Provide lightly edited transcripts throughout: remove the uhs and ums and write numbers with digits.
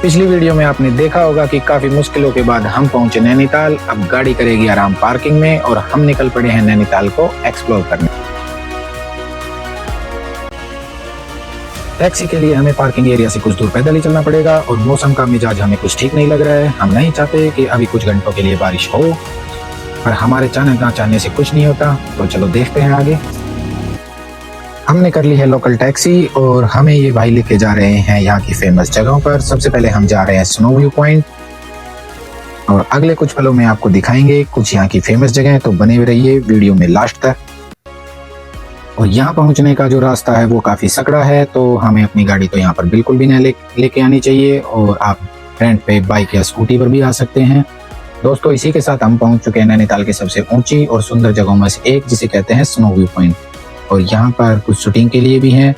पिछली वीडियो में आपने देखा होगा कि काफी मुश्किलों के बाद हम पहुंचे नैनीताल। अब गाड़ी करेगी आराम पार्किंग में और हम निकल पड़े हैं नैनीताल को एक्सप्लोर करने। टैक्सी के लिए हमें पार्किंग एरिया से कुछ दूर पैदल ही चलना पड़ेगा और मौसम का मिजाज हमें कुछ ठीक नहीं लग रहा है। हम नहीं चाहते कि अभी कुछ घंटों के लिए बारिश हो, पर हमारे चाहने से कुछ नहीं होता। तो चलो देखते हैं आगे। हमने कर ली है लोकल टैक्सी और हमें ये भाई लेके जा रहे हैं यहाँ की फेमस जगहों पर। सबसे पहले हम जा रहे हैं स्नो व्यू पॉइंट और अगले कुछ पलों में आपको दिखाएंगे कुछ यहाँ की फेमस जगह। तो बने हुए रहिए वीडियो में लास्ट तक। और यहाँ पहुँचने का जो रास्ता है वो काफ़ी सकड़ा है, तो हमें अपनी गाड़ी तो यहाँ पर बिल्कुल भी नहीं लेके आनी चाहिए और आप रेंट पे बाइक या स्कूटी पर भी आ सकते हैं। दोस्तों इसी के साथ हम पहुँच चुके हैं नैनीताल की सबसे ऊंची और सुंदर जगहों में से एक, जिसे कहते हैं स्नो व्यू पॉइंट। और यहाँ पर कुछ शूटिंग के लिए भी हैं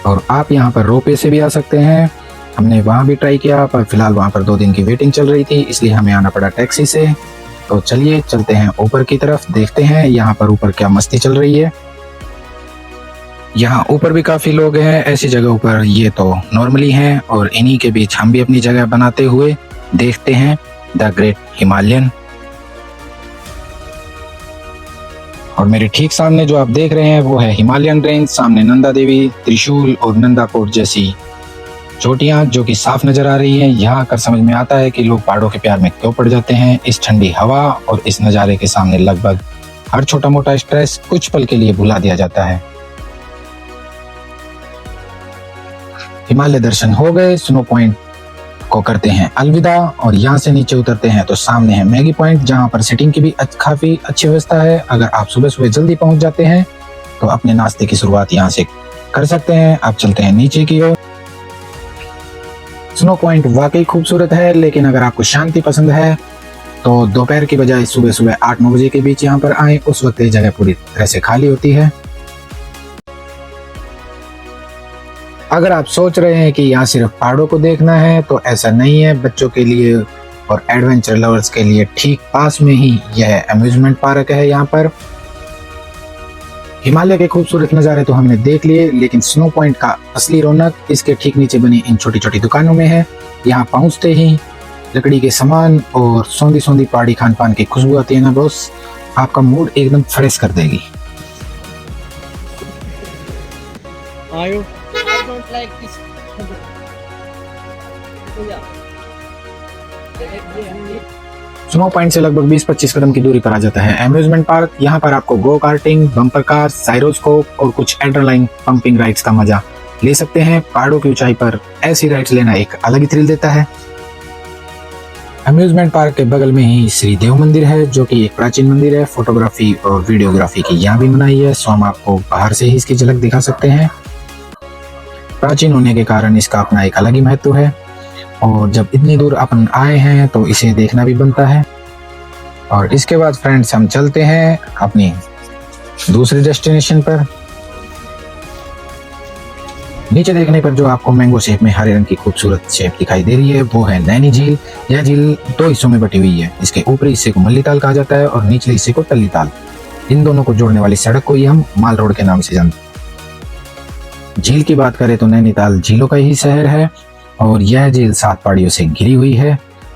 और आप यहाँ पर रोपवे से भी आ सकते हैं। हमने वहाँ भी ट्राई किया, पर फिलहाल वहाँ पर 2 दिन की वेटिंग चल रही थी, इसलिए हमें आना पड़ा टैक्सी से। तो चलिए चलते हैं ऊपर की तरफ, देखते हैं यहाँ पर ऊपर क्या मस्ती चल रही है। यहाँ ऊपर भी काफ़ी लोग हैं, ऐसी जगहों पर ये तो नॉर्मली हैं और इन्हीं के बीच हम भी अपनी जगह बनाते हुए देखते हैं द ग्रेट हिमालयन। और मेरे ठीक सामने जो आप देख रहे हैं वो है हिमालयन रेंज। सामने नंदा देवी, त्रिशूल और नंदाकोट जैसी चोटियां जो कि साफ नजर आ रही हैं। यहाँ आकर समझ में आता है कि लोग पहाड़ों के प्यार में क्यों पड़ जाते हैं। इस ठंडी हवा और इस नज़ारे के सामने लगभग हर छोटा मोटा स्ट्रेस कुछ पल के लिए भुला दिया जाता है। हिमालय दर्शन हो गए, स्नो पॉइंट को करते हैं अलविदा और यहाँ से नीचे उतरते हैं तो सामने है मैगी पॉइंट, जहाँ पर सिटिंग की भी काफी अच्छी व्यवस्था है। अगर आप सुबह सुबह जल्दी पहुंच जाते हैं तो अपने नाश्ते की शुरुआत यहाँ से कर सकते हैं। आप चलते हैं नीचे की ओर। स्नो पॉइंट वाकई खूबसूरत है, लेकिन अगर आपको शांति पसंद है तो दोपहर की बजाय सुबह सुबह 8-9 बजे के बीच यहाँ पर आए। उस वक्त ये जगह पूरी तरह से खाली होती है। अगर आप सोच रहे हैं कि यहाँ सिर्फ पहाड़ों को देखना है तो ऐसा नहीं है। बच्चों के लिए और एडवेंचर लवर्स के लिए ठीक पास में ही यह अम्यूजमेंट पार्क है। यहाँ पर हिमालय के खूबसूरत नज़ारे तो हमने देख लिए, लेकिन स्नो पॉइंट का असली रौनक इसके ठीक नीचे बनी इन छोटी छोटी दुकानों में है। यहाँ पहुँचते ही लकड़ी के सामान और सौंधी सौंधी पहाड़ी खान पान की खुशबू आती है ना बॉस, आपका मूड एकदम फ्रेश कर देगी। like this. स्नो पॉइंट से लगभग 20-25 कदम की दूरी पर आ जाता है अम्यूजमेंट पार्क। यहाँ पर आपको गो कार्टिंग, बम्पर कार, साइरोस्कोप और कुछ एड्रेनालाइन पंपिंग राइड्स का मजा ले सकते हैं। पहाड़ों की ऊंचाई पर ऐसी राइड्स लेना एक अलग ही थ्रिल देता है। अम्यूजमेंट पार्क के बगल में ही श्री देव मंदिर है, जो कि एक प्राचीन मंदिर है। फोटोग्राफी और वीडियोग्राफी की यहाँ भी मनाही है, सो हम आपको बाहर से ही इसकी झलक दिखा सकते हैं। प्राचीन होने के कारण इसका अपना एक अलग ही महत्व है और जब इतनी दूर अपन आए हैं तो इसे देखना भी बनता है। और इसके बाद फ्रेंड्स हम चलते हैं अपनी दूसरी डेस्टिनेशन पर। नीचे देखने पर जो आपको मैंगो शेप में हरे रंग की खूबसूरत शेप दिखाई दे रही है वो है नैनी झील। यह झील 2 हिस्सों में बटी हुई है। इसके ऊपरी हिस्से को मल्लीताल कहा जाता है और निचले हिस्से को टल्लीताल। इन दोनों को जोड़ने वाली सड़क को ही हम माल रोड के नाम से जानते हैं। झील की बात करें तो नैनीताल झीलों का ही शहर है और यह झील 7 पहाड़ियों से घिरी हुई है।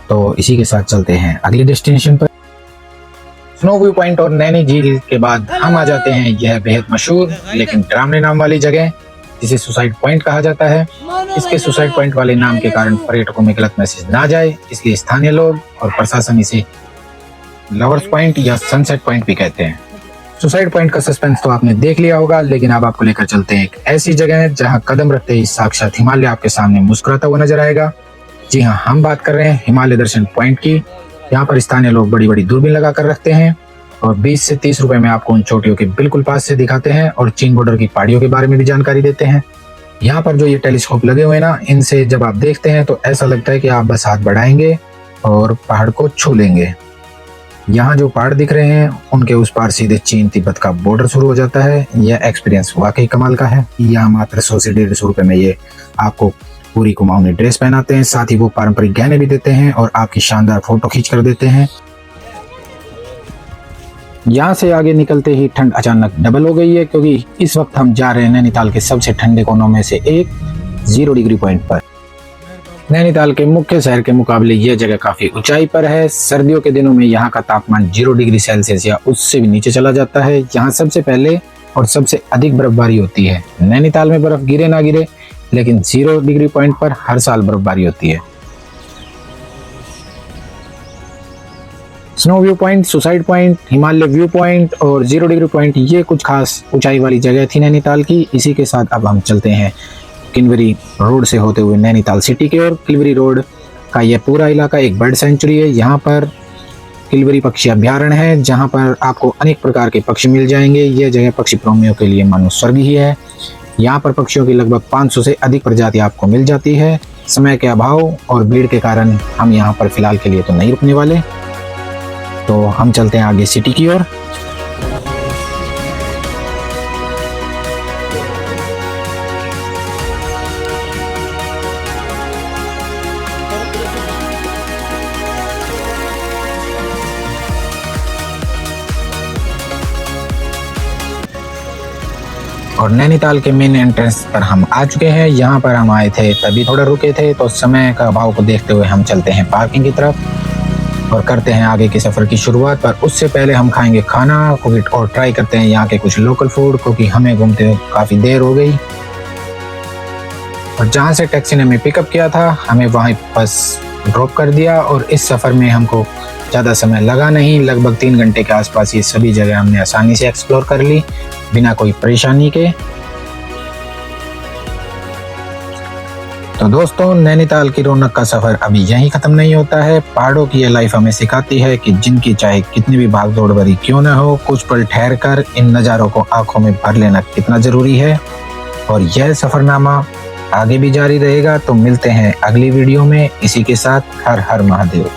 तो इसी के साथ चलते हैं अगली डेस्टिनेशन पर। स्नो व्यू पॉइंट और नैनी झील के बाद हम आ जाते हैं यह बेहद मशहूर लेकिन डरावने नाम वाली जगह, जिसे सुसाइड पॉइंट कहा जाता है। इसके सुसाइड पॉइंट वाले नाम के कारण पर्यटकों में गलत मैसेज ना जाए, इसलिए स्थानीय लोग और प्रशासन इसे लवर्स पॉइंट या सनसेट पॉइंट भी कहते हैं। सुसाइड पॉइंट का सस्पेंस तो आपने देख लिया होगा, लेकिन अब आपको लेकर चलते हैं एक ऐसी जगह जहां कदम रखते ही साक्षात हिमालय आपके सामने मुस्कुराता हुआ नजर आएगा। जी हाँ, हम बात कर रहे हैं हिमालय दर्शन पॉइंट की। यहाँ पर स्थानीय लोग बड़ी बड़ी दूरबीन लगा कर रखते हैं और 20 से 30 रुपए में आपको उन चोटियों के बिल्कुल पास से दिखाते हैं और चीन बॉर्डर की पहाड़ियों के बारे में भी जानकारी देते हैं। यहाँ पर जो ये टेलीस्कोप लगे हुए ना, इनसे जब आप देखते हैं तो ऐसा लगता है कि आप बस हाथ बढ़ाएंगे और पहाड़ को छू लेंगे। यहाँ जो पहाड़ दिख रहे हैं उनके उस पार सीधे चीन तिब्बत का बॉर्डर शुरू हो जाता है। यह एक्सपीरियंस वाकई कमाल का है। यहाँ मात्र 100 से 150 रुपए में ये आपको पूरी कुमाऊनी ड्रेस पहनाते हैं, साथ ही वो पारंपरिक गहने भी देते हैं और आपकी शानदार फोटो खींच कर देते हैं। यहाँ से आगे निकलते ही ठंड अचानक डबल हो गई है, क्योंकि इस वक्त हम जा रहे हैं नैनीताल के सबसे ठंडे कोनों में से एक 0 डिग्री पॉइंट पर। नैनीताल के मुख्य शहर के मुकाबले यह जगह काफी ऊंचाई पर है। सर्दियों के दिनों में यहाँ का तापमान 0 डिग्री सेल्सियस या उससे भी नीचे चला जाता है। यहाँ सबसे पहले और सबसे अधिक बर्फबारी होती है। नैनीताल में बर्फ गिरे ना गिरे, लेकिन 0 डिग्री पॉइंट पर हर साल बर्फबारी होती है। Snow view point, suicide point, Himalaya view point और 0 डिग्री पॉइंट, ये कुछ खास ऊंचाई वाली जगह थी नैनीताल की। इसी के साथ अब हम चलते हैं किलवरी रोड से होते हुए नैनीताल सिटी की ओर। किलवरी रोड का यह पूरा इलाका एक बर्ड सेंचुरी है। यहाँ पर किलवरी पक्षी अभ्यारण्य है, जहाँ पर आपको अनेक प्रकार के पक्षी मिल जाएंगे। यह जगह पक्षी प्रेमियों के लिए मानो स्वर्ग ही है। यहाँ पर पक्षियों की लगभग 500 से अधिक प्रजाति आपको मिल जाती है। समय के अभाव और भीड़ के कारण हम यहाँ पर फिलहाल के लिए तो नहीं रुकने वाले, तो हम चलते हैं आगे सिटी की ओर। और नैनीताल के मेन एंट्रेंस पर हम आ चुके हैं। यहाँ पर हम आए थे तभी थोड़ा रुके थे, तो समय का अभाव को देखते हुए हम चलते हैं पार्किंग की तरफ और करते हैं आगे के सफ़र की शुरुआत। पर उससे पहले हम खाएंगे खाना और ट्राई करते हैं यहाँ के कुछ लोकल फूड, क्योंकि हमें घूमते हुए काफ़ी देर हो गई। और जहाँ से टैक्सी ने हमें पिकअप किया था, हमें वहीं बस ड्रॉप कर दिया। और इस सफ़र में हमको ज़्यादा समय लगा नहीं, लगभग 3 घंटे के आसपास ये सभी जगह हमने आसानी से एक्सप्लोर कर ली बिना कोई परेशानी के। तो दोस्तों, नैनीताल की रौनक का सफ़र अभी यहीं ख़त्म नहीं होता है। पहाड़ों की यह लाइफ हमें सिखाती है कि जिनकी चाहे कितनी भी भाग दौड़ भरी क्यों न हो, कुछ पल ठहर कर इन नज़ारों को आंखों में भर लेना कितना ज़रूरी है। और यह सफ़रनामा आगे भी जारी रहेगा। तो मिलते हैं अगली वीडियो में। इसी के साथ हर हर महादेव।